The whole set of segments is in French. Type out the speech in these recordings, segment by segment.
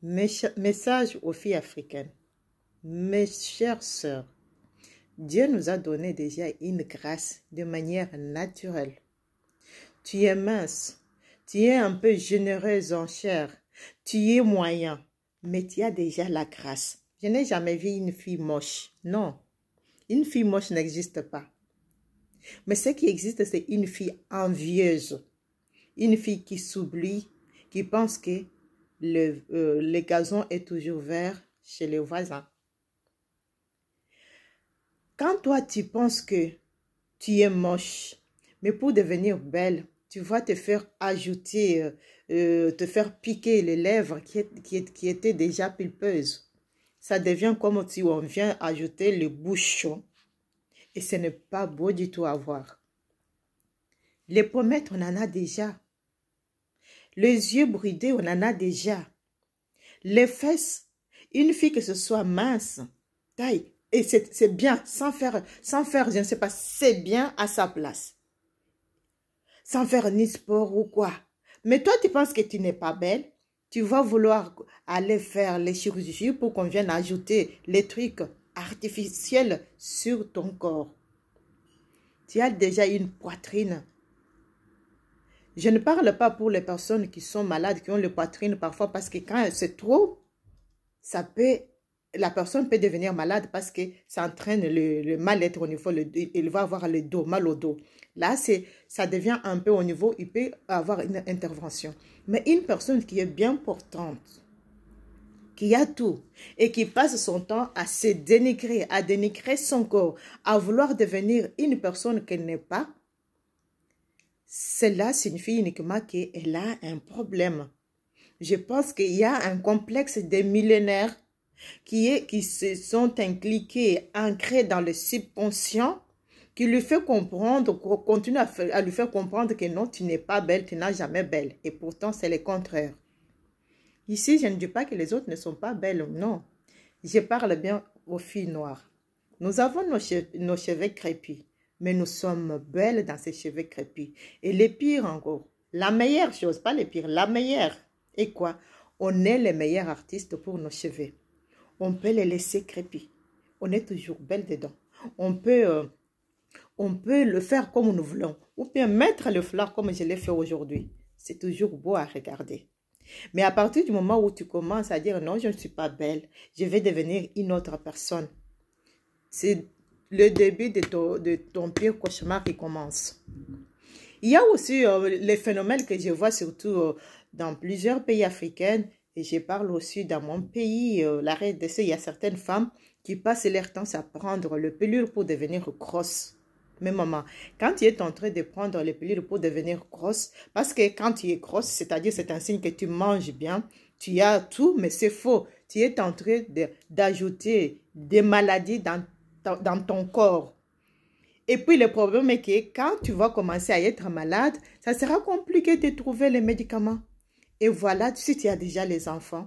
Message aux filles africaines. Mes chères sœurs, Dieu nous a donné déjà une grâce de manière naturelle. Tu es mince, tu es un peu généreuse en chair, tu es moyen, mais tu as déjà la grâce. Je n'ai jamais vu une fille moche. Non, une fille moche n'existe pas. Mais ce qui existe, c'est une fille envieuse. Une fille qui s'oublie, qui pense que le gazon est toujours vert chez les voisins. Quand toi, tu penses que tu es moche, mais pour devenir belle, tu vas te faire ajouter, te faire piquer les lèvres qui étaient déjà pulpeuses. Ça devient comme si on vient ajouter le bouchon. Et ce n'est pas beau du tout à voir. Les pommettes, on en a déjà. Les yeux bridés, on en a déjà. Les fesses, une fille que ce soit mince, taille, et c'est bien, sans faire, je ne sais pas, c'est bien à sa place. Sans faire ni sport ou quoi. Mais toi, tu penses que tu n'es pas belle. Tu vas vouloir aller faire les chirurgies pour qu'on vienne ajouter les trucs artificiels sur ton corps. Tu as déjà une poitrine. Je ne parle pas pour les personnes qui sont malades, qui ont le poitrine parfois, parce que quand c'est trop, la personne peut devenir malade parce que ça entraîne le mal-être au niveau, il va avoir le dos, mal au dos. Là, ça devient un peu au niveau, il peut avoir une intervention. Mais une personne qui est bien portante, qui a tout et qui passe son temps à se dénigrer, à dénigrer son corps, à vouloir devenir une personne qu'elle n'est pas, cela signifie uniquement qu'elle a un problème. Je pense qu'il y a un complexe des millénaires qui se sont impliqués, ancrés dans le subconscient, qui lui fait comprendre, continue à lui faire comprendre que non, tu n'es pas belle, tu n'es jamais belle. Et pourtant, c'est le contraire. Ici, je ne dis pas que les autres ne sont pas belles, non. Je parle bien aux filles noires. Nous avons nos cheveux crépus, mais nous sommes belles dans ces cheveux crépus. Et les pires encore, la meilleure chose, pas les pires, la meilleure. Et quoi? On est les meilleurs artistes pour nos cheveux. On peut les laisser crépus. On est toujours belle dedans. On peut le faire comme nous voulons. Ou bien mettre le fleur comme je l'ai fait aujourd'hui. C'est toujours beau à regarder. Mais à partir du moment où tu commences à dire non, je ne suis pas belle, je vais devenir une autre personne. C'est le début de ton pire cauchemar qui commence. Il y a aussi les phénomènes que je vois surtout dans plusieurs pays africains. Et je parle aussi dans mon pays, la RDC, il y a certaines femmes qui passent leur temps à prendre le pilule pour devenir grosse. Mais maman, quand tu es en train de prendre le pilule pour devenir grosse, parce que quand tu es grosse, c'est-à-dire c'est un signe que tu manges bien, tu as tout, mais c'est faux. Tu es en train d'ajouter des maladies dans ton corps. Et puis le problème est que quand tu vas commencer à être malade, ça sera compliqué de trouver les médicaments. Et voilà, si tu as déjà les enfants,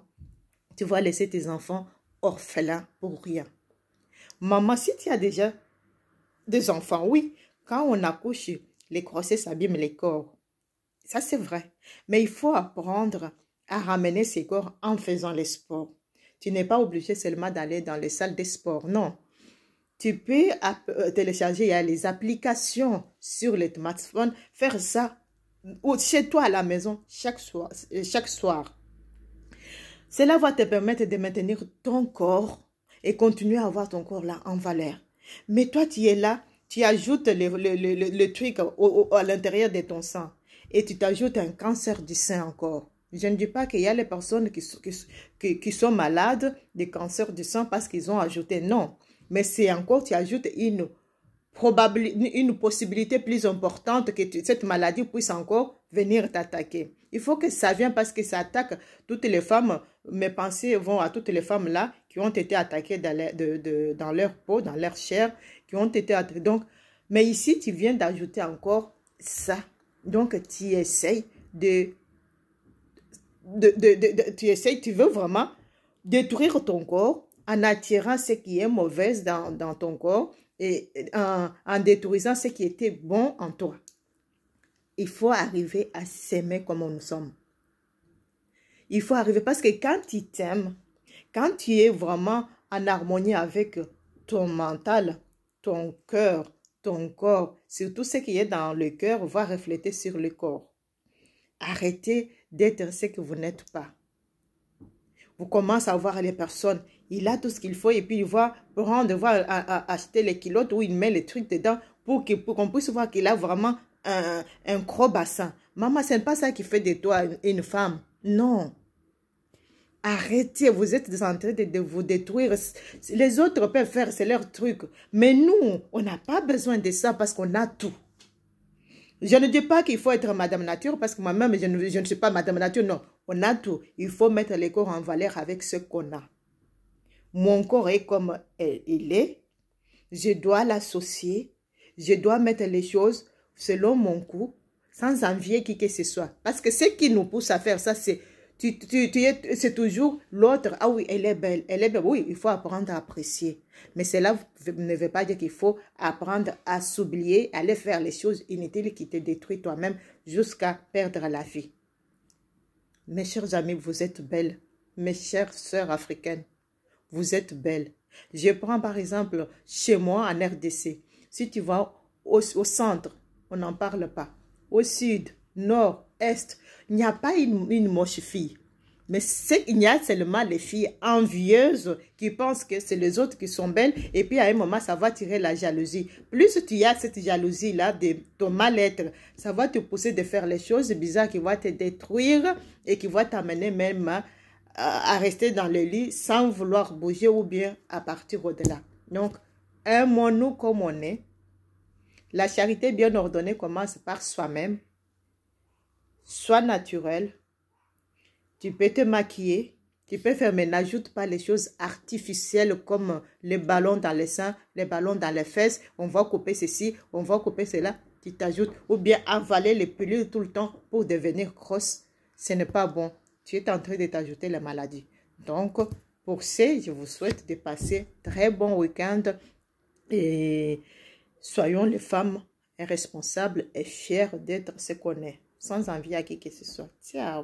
tu vas laisser tes enfants orphelins pour rien. Maman, si tu as déjà des enfants, oui, quand on accouche, les grossesses abîment les corps. Ça, c'est vrai. Mais il faut apprendre à ramener ces corps en faisant les sports. Tu n'es pas obligé seulement d'aller dans les salles de sport, non. Tu peux télécharger, il y a les applications sur les smartphones, faire ça ou chez toi à la maison chaque soir. Cela va te permettre de maintenir ton corps et continuer à avoir ton corps là en valeur. Mais toi, tu es là, tu ajoutes le truc à l'intérieur de ton sang et tu t'ajoutes un cancer du sein encore. Je ne dis pas qu'il y a les personnes qui sont malades de cancer du sein parce qu'ils ont ajouté. Non, mais c'est encore, tu ajoutes une possibilité plus importante que cette maladie puisse encore venir t'attaquer. Il faut que ça vienne parce que ça attaque toutes les femmes. Mes pensées vont à toutes les femmes là qui ont été attaquées dans leur peau, dans leur chair, qui ont été attaquées. Donc, mais ici, tu viens d'ajouter encore ça. Donc, tu essayes tu veux vraiment détruire ton corps en attirant ce qui est mauvais dans ton corps et en détruisant ce qui était bon en toi. Il faut arriver à s'aimer comme nous sommes. Il faut arriver parce que quand tu t'aimes, quand tu es vraiment en harmonie avec ton mental, ton cœur, ton corps, surtout ce qui est dans le cœur va refléter sur le corps. Arrêtez d'être ce que vous n'êtes pas. Vous commencez à voir les personnes, il a tout ce qu'il faut et puis il va prendre, acheter les kilos où il met les trucs dedans pour qu'on puisse voir qu'il a vraiment un gros bassin. Maman, ce n'est pas ça qui fait de toi une femme. Non. Arrêtez, vous êtes en train de vous détruire. Les autres peuvent faire, c'est leur truc. Mais nous, on n'a pas besoin de ça parce qu'on a tout. Je ne dis pas qu'il faut être Madame Nature parce que moi-même, je ne suis pas Madame Nature. Non, on a tout. Il faut mettre les corps en valeur avec ce qu'on a. Mon corps est comme il est. Je dois l'associer. Je dois mettre les choses selon mon goût, sans envier qui que ce soit. Parce que ce qui nous pousse à faire ça, c'est c'est toujours l'autre. Ah oui, elle est belle. Elle est belle. Oui, il faut apprendre à apprécier. Mais cela ne veut pas dire qu'il faut apprendre à s'oublier, aller faire les choses inutiles qui te détruisent toi-même jusqu'à perdre la vie. Mes chers amis, vous êtes belles. Mes chères sœurs africaines, vous êtes belles. Je prends par exemple chez moi en RDC. Si tu vas au centre, on n'en parle pas. Au sud, nord, est, il n'y a pas une moche fille. Mais il y a seulement les filles envieuses qui pensent que c'est les autres qui sont belles. Et puis à un moment, ça va tirer la jalousie. Plus tu as cette jalousie-là de ton mal-être, ça va te pousser de faire les choses bizarres qui vont te détruire et qui vont t'amener même à rester dans le lit sans vouloir bouger ou bien à partir au-delà. Donc, aimons-nous comme on est. La charité bien ordonnée commence par soi-même. Sois naturel. Tu peux te maquiller. Tu peux faire, mais n'ajoute pas les choses artificielles comme les ballons dans les seins, les ballons dans les fesses. On va couper ceci, on va couper cela. Tu t'ajoutes. Ou bien avaler les pilules tout le temps pour devenir grosse. Ce n'est pas bon. Tu es en train de t'ajouter la maladie. Donc, pour ce, je vous souhaite de passer très bon week-end. Et soyons les femmes responsables et fières d'être ce qu'on est, sans envie à qui que ce soit. Ciao.